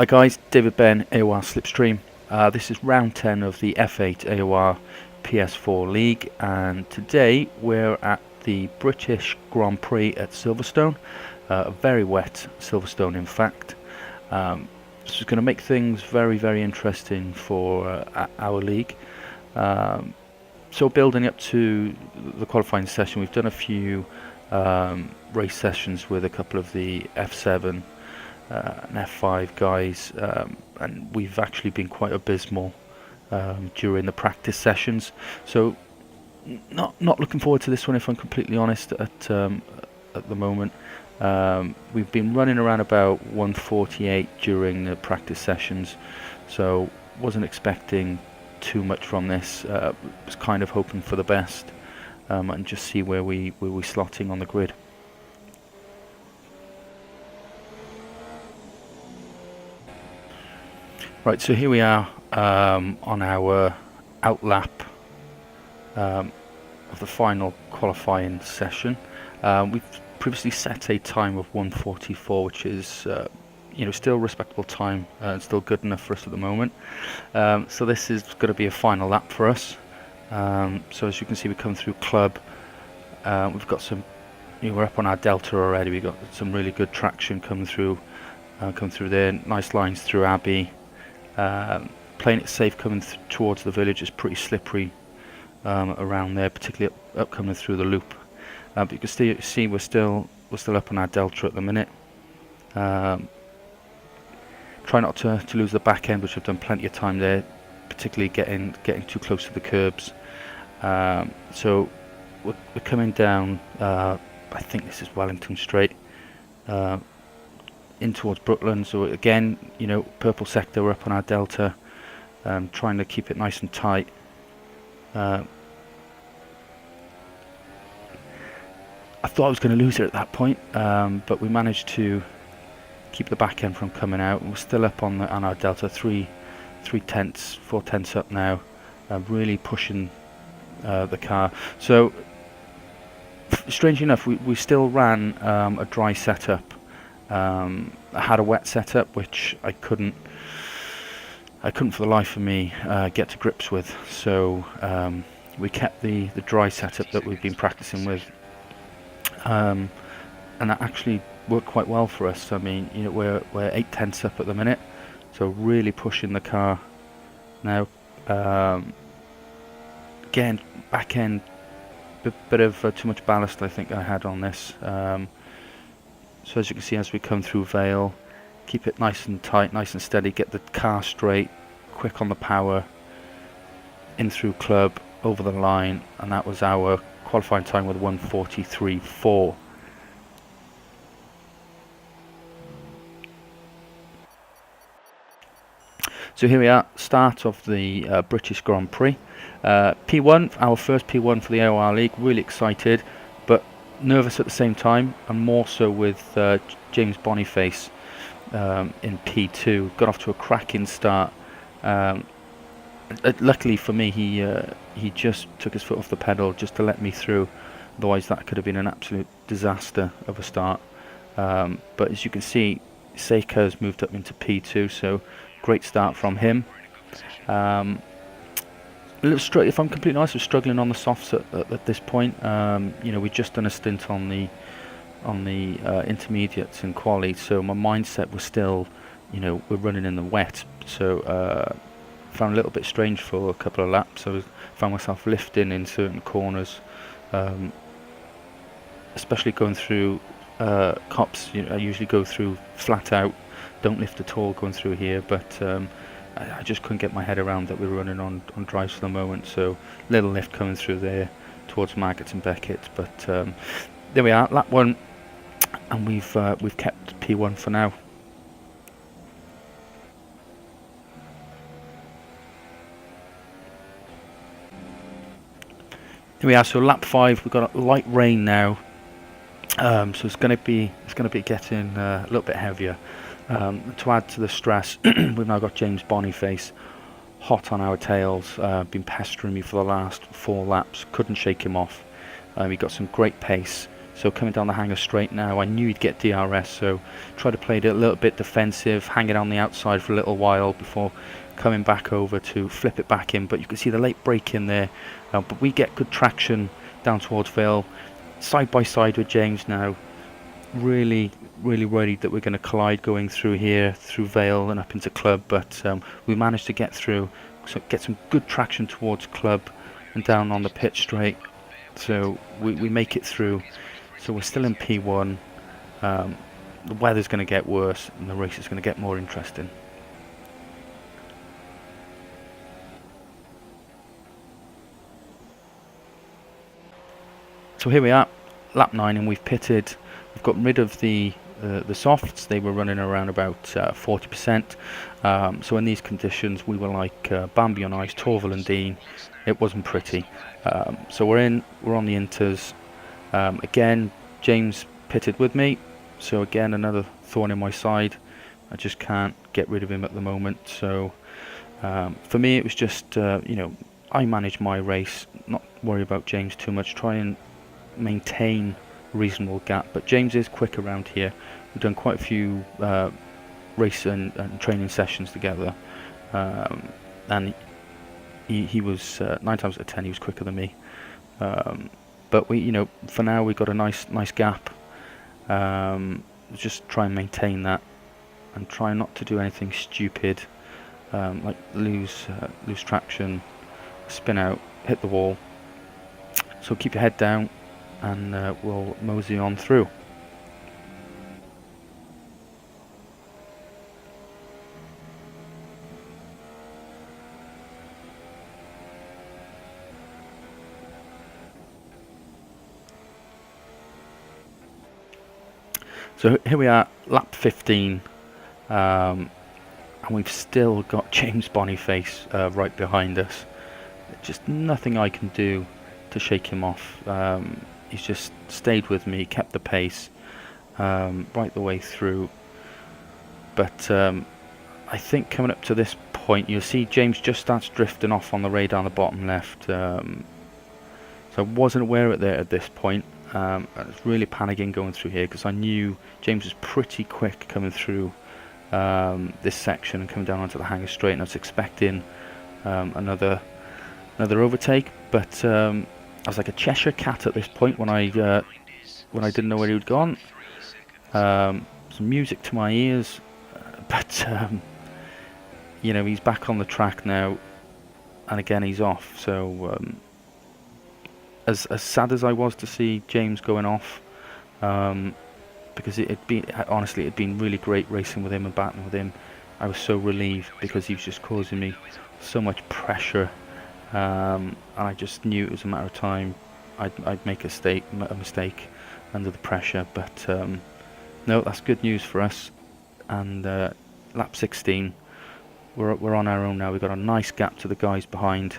Hi guys, David Ben, AOR Slipstream. This is round 10 of the F8 AOR PS4 League, and today we're at the British Grand Prix at Silverstone, a very wet Silverstone in fact. This is going to make things very interesting for our league. So building up to the qualifying session, we've done a few race sessions with a couple of the F7 and F5 guys, and we've actually been quite abysmal during the practice sessions. So not looking forward to this one, if I'm completely honest. At the moment, we've been running around about 148 during the practice sessions, so wasn't expecting too much from this. Was kind of hoping for the best, and just see where we slotting on the grid. Right, so here we are on our outlap of the final qualifying session. We've previously set a time of 1:44, which is still a respectable time and still good enough for us at the moment. So this is going to be a final lap for us. So as you can see, we come through club. We've got some. We're up on our delta already. We've got some really good traction coming through there. Nice lines through Abbey. Playing it safe coming towards the village. Is pretty slippery around there, particularly up coming through the loop. But you can see we're still up on our delta at the minute. Try not to lose the back end, which I've done plenty of time there, particularly getting too close to the curbs. So we're coming down. I think this is Wellington Straight. In towards Brooklyn, so again, purple sector, we're up on our delta, trying to keep it nice and tight. I thought I was going to lose it at that point, but we managed to keep the back end from coming out, and we're still up on our delta, 4 tenths up now, really pushing the car. So strangely enough, we still ran a dry setup. I had a wet setup which I couldn't for the life of me get to grips with, so we kept the dry setup that we've been practicing with, and that actually worked quite well for us. I mean, we're 8 tenths up at the minute, so really pushing the car now. Again, back end, bit of too much ballast I think I had on this. So as you can see, as we come through Vale, keep it nice and tight, nice and steady, get the car straight, quick on the power, in through club, over the line, and that was our qualifying time with 1:43.4. So here we are, start of the British Grand Prix. P1, our first P1 for the AOR League, really excited, but nervous at the same time, and more so with James Boniface in P2. Got off to a cracking start. Luckily for me, he just took his foot off the pedal just to let me through. Otherwise, that could have been an absolute disaster of a start. But as you can see, Seika's moved up into P2, so great start from him. A little if I'm completely honest, we're struggling on the softs at this point. We just done a stint on the intermediates in quali, so my mindset was still, we're running in the wet. So found a little bit strange for a couple of laps. I found myself lifting in certain corners, especially going through cops. I usually go through flat out, don't lift at all going through here, but I just couldn't get my head around that we were running on drives for the moment, so little lift coming through there towards Maggots and Beckett. But there we are, lap 1, and we've kept P1 for now. Here we are, so lap 5, we've got a light rain now, so it's going to be getting a little bit heavier. To add to the stress, we've now got James Boniface hot on our tails, been pestering me for the last 4 laps, couldn't shake him off. He got some great pace, So coming down the hanger straight now, I knew he'd get DRS, so tried to play it a little bit defensive, hang it on the outside for a little while before coming back over to flip it back in. But you can see the late break in there, but we get good traction down towards Vale, side by side with James now. Really worried that we're going to collide going through here, through Vale and up into Club, but we managed to get through, so get some good traction towards Club and down on the pit straight. So we make it through. So we're still in P1. The weather's going to get worse and the race is going to get more interesting. So here we are, lap 9, and we've pitted. We've got rid of the softs. They were running around about 40%. So in these conditions, we were like Bambi on ice, Torval and Dean. It wasn't pretty. So we're on the inters. Again, James pitted with me. So again, another thorn in my side. I just can't get rid of him at the moment. So for me, it was just I manage my race, not worry about James too much. Try and maintain reasonable gap, but James is quick around here. We've done quite a few race and training sessions together, and he was 9 times out of 10 he was quicker than me. But we, for now we got a nice gap. Just try and maintain that, and try not to do anything stupid, like lose traction, spin out, hit the wall. So keep your head down, and we'll mosey on through. So here we are, lap 15, and we've still got James Boniface right behind us. Just nothing I can do to shake him off. He's just stayed with me, kept the pace right the way through. But I think coming up to this point, you'll see James just starts drifting off on the radar on the bottom left. So I wasn't aware of it there at this point. I was really panicking going through here because I knew James was pretty quick coming through this section and coming down onto the hanger straight, and I was expecting another overtake, but I was like a Cheshire cat at this point when I didn't know where he had gone. Some music to my ears, but he's back on the track now, and again he's off. So as sad as I was to see James going off, because it'd been really great racing with him and battling with him, I was so relieved because he was just causing me so much pressure. And I just knew it was a matter of time. I'd make a mistake under the pressure, but no, that's good news for us. And lap 16, we're on our own now. We've got a nice gap to the guys behind,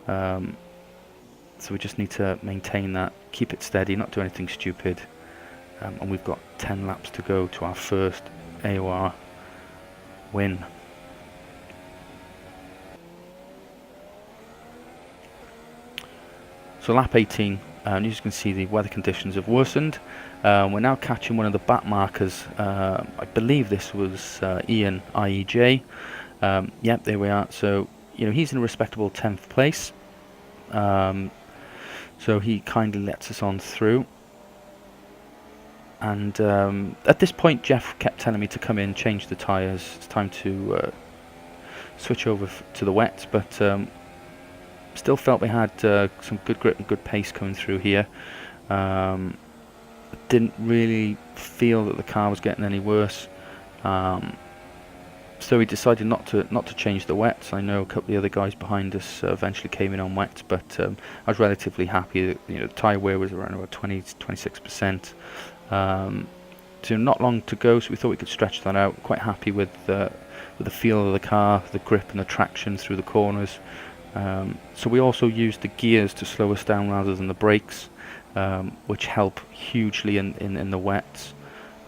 so we just need to maintain that, keep it steady, not do anything stupid. And we've got 10 laps to go to our first AOR win. So lap 18, and as you can see, the weather conditions have worsened. We're now catching one of the back markers. I believe this was Ian IEJ. Yep, there we are. So he's in a respectable 10th place. So he kindly lets us on through. And at this point, Jeff kept telling me to come in, change the tyres. It's time to switch over to the wets, but still felt we had some good grip and good pace coming through here. Didn't really feel that the car was getting any worse, so we decided not to change the wets. I know a couple of the other guys behind us eventually came in on wets, but I was relatively happy that the tyre wear was around about 20-26%. So not long to go, so we thought we could stretch that out. Quite happy with the feel of the car, the grip and the traction through the corners. So we also used the gears to slow us down rather than the brakes, which help hugely in the wets.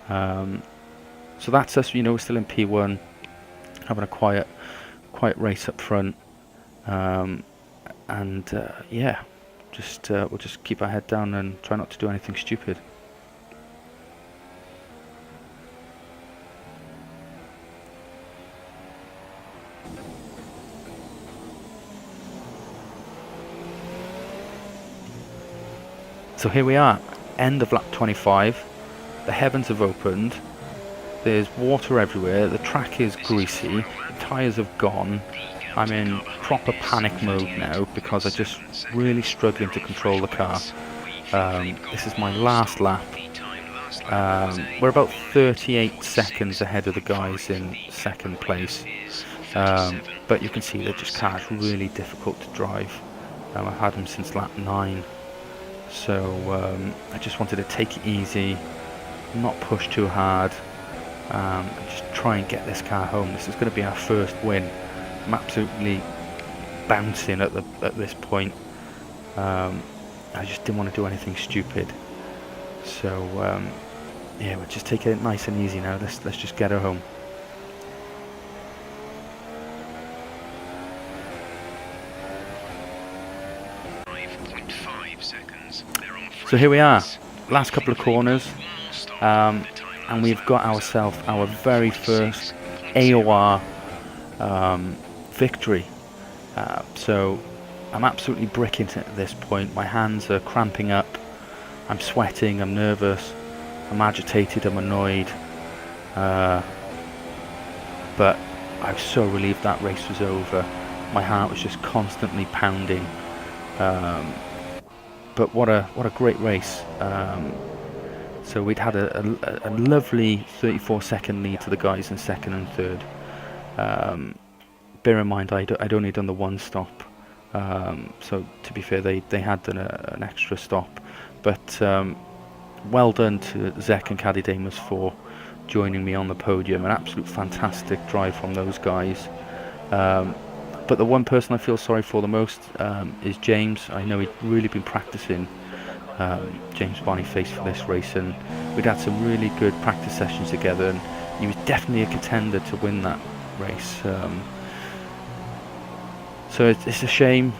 So that's us. We're still in P1, having a quiet race up front, and yeah, we'll just keep our head down and try not to do anything stupid. So here we are, end of lap 25. The heavens have opened. There's water everywhere. The track is greasy. The tyres have gone. I'm in proper panic mode now because I'm just really struggling to control the car. This is my last lap. We're about 38 seconds ahead of the guys in second place. But you can see that just car's really difficult to drive. I've had them since lap 9. So I just wanted to take it easy, not push too hard, and just try and get this car home. This is going to be our first win. I'm absolutely bouncing at this point. I just didn't want to do anything stupid. So yeah, we'll just take it nice and easy now. Let's just get her home. So here we are, last couple of corners, and we've got ourselves our very first AOR victory. So I'm absolutely bricking it at this point. My hands are cramping up, I'm sweating, I'm nervous, I'm agitated, I'm annoyed, but I was so relieved that race was over. My heart was just constantly pounding. But what a great race. So we'd had a lovely 34-second lead to the guys in second and third. Bear in mind I'd only done the one stop, so to be fair they had done an extra stop. But well done to Zek and Caddy Damas for joining me on the podium. An absolute fantastic drive from those guys. But the one person I feel sorry for the most is James. I know he'd really been practicing, James Boniface, for this race, and we'd had some really good practice sessions together, and he was definitely a contender to win that race. So it's a shame.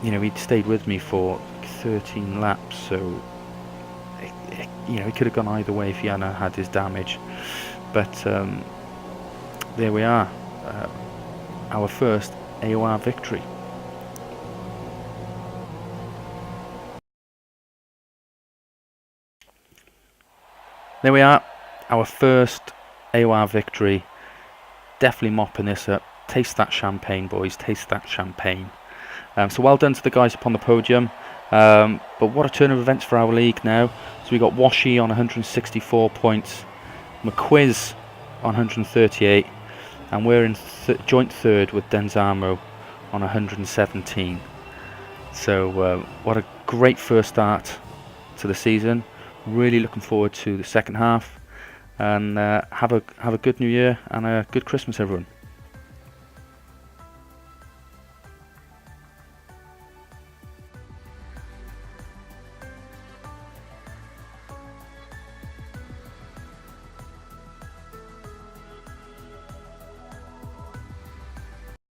You know, he'd stayed with me for 13 laps, so you know, he could have gone either way if he hadn't had his damage. But there we are. Our first AOR victory. There we are, our first AOR victory. Definitely mopping this up. Taste that champagne, boys, taste that champagne. So well done to the guys up on the podium. But what a turn of events for our league now. So we got Washi on 164 points, McQuiz on 138, and we're in joint third with Denzamo on 117. So what a great first start to the season. Really looking forward to the second half, and have a good New Year and a good Christmas, everyone.